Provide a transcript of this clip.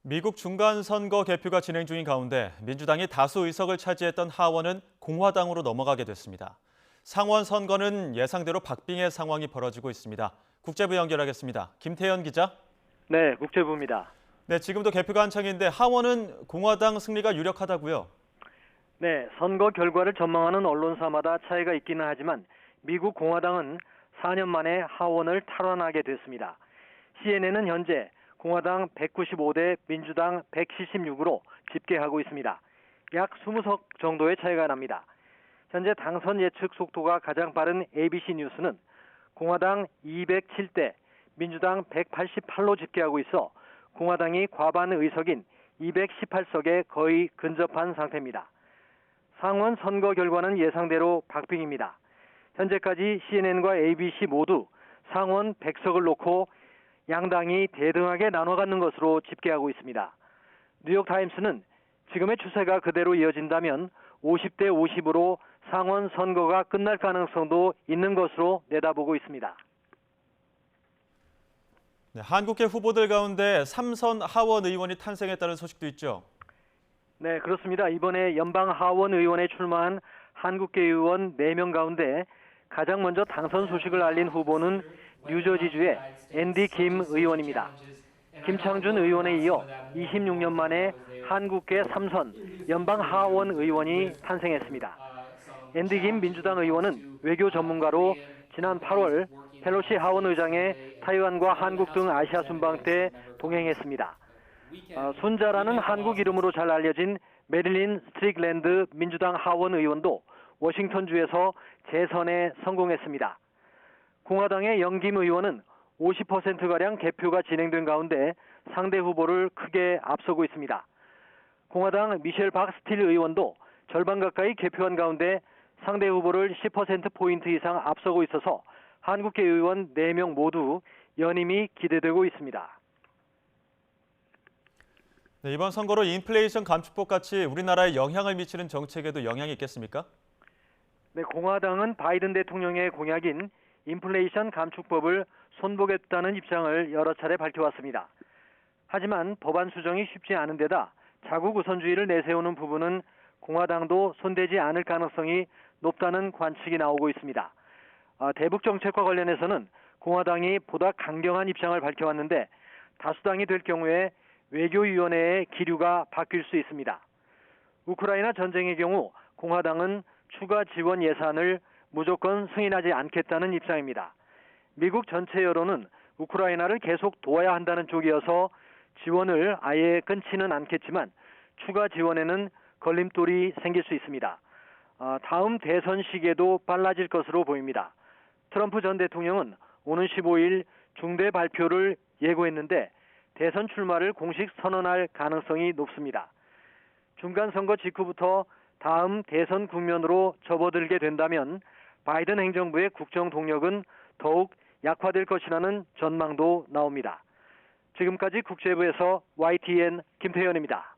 미국 중간선거 개표가 진행 중인 가운데 민주당이 다수 의석을 차지했던 하원은 공화당으로 넘어가게 됐습니다. 상원 선거는 예상대로 박빙의 상황이 벌어지고 있습니다. 국제부 연결하겠습니다. 김태현 기자. 네, 국제부입니다. 네, 지금도 개표가 한창인데 하원은 공화당 승리가 유력하다고요? 네, 선거 결과를 전망하는 언론사마다 차이가 있기는 하지만 미국 공화당은 4년 만에 하원을 탈환하게 됐습니다. CNN은 현재 공화당 195대 민주당 176으로 집계하고 있습니다. 약 20석 정도의 차이가 납니다. 현재 당선 예측 속도가 가장 빠른 ABC 뉴스는 공화당 207대 민주당 188로 집계하고 있어 공화당이 과반 의석인 218석에 거의 근접한 상태입니다. 상원 선거 결과는 예상대로 박빙입니다. 현재까지 CNN과 ABC 모두 상원 100석을 놓고 양당이 대등하게 나눠 갖는 것으로 집계하고 있습니다. 뉴욕타임스는 지금의 추세가 그대로 이어진다면 50대 50으로 상원 선거가 끝날 가능성도 있는 것으로 내다보고 있습니다. 네, 한국계 후보들 가운데 삼선 하원 의원이 탄생했다는 소식도 있죠? 네, 그렇습니다. 이번에 연방 하원 의원에 출마한 한국계 의원 4명 가운데 가장 먼저 당선 소식을 알린 후보는 뉴저지주의 앤디 김 의원입니다. 김창준 의원에 이어 26년 만에 한국계 3선 연방 하원 의원이 탄생했습니다. 앤디 김 민주당 의원은 외교 전문가로 지난 8월 펠로시 하원 의장의 타이완과 한국 등 아시아 순방 때 동행했습니다. 손자라는 한국 이름으로 잘 알려진 메릴린 스트릭랜드 민주당 하원 의원도 워싱턴주에서 재선에 성공했습니다. 공화당의 영김 의원은 50%가량 개표가 진행된 가운데 상대 후보를 크게 앞서고 있습니다. 공화당 미셸 박스틸 의원도 절반 가까이 개표한 가운데 상대 후보를 10%포인트 이상 앞서고 있어서 한국계 의원 4명 모두 연임이 기대되고 있습니다. 네, 이번 선거로 인플레이션 감축법 같이 우리나라에 영향을 미치는 정책에도 영향이 있겠습니까? 네, 공화당은 바이든 대통령의 공약인 인플레이션 감축법을 손보겠다는 입장을 여러 차례 밝혀왔습니다. 하지만 법안 수정이 쉽지 않은 데다 자국 우선주의를 내세우는 부분은 공화당도 손대지 않을 가능성이 높다는 관측이 나오고 있습니다. 대북 정책과 관련해서는 공화당이 보다 강경한 입장을 밝혀왔는데 다수당이 될 경우에 외교위원회의 기류가 바뀔 수 있습니다. 우크라이나 전쟁의 경우 공화당은 추가 지원 예산을 무조건 승인하지 않겠다는 입장입니다. 미국 전체 여론은 우크라이나를 계속 도와야 한다는 쪽이어서 지원을 아예 끊지는 않겠지만 추가 지원에는 걸림돌이 생길 수 있습니다. 다음 대선 시기에도 빨라질 것으로 보입니다. 트럼프 전 대통령은 오는 15일 중대 발표를 예고했는데 대선 출마를 공식 선언할 가능성이 높습니다. 중간선거 직후부터 다음 대선 국면으로 접어들게 된다면 바이든 행정부의 국정 동력은 더욱 약화될 것이라는 전망도 나옵니다. 지금까지 국제부에서 YTN 김태현입니다.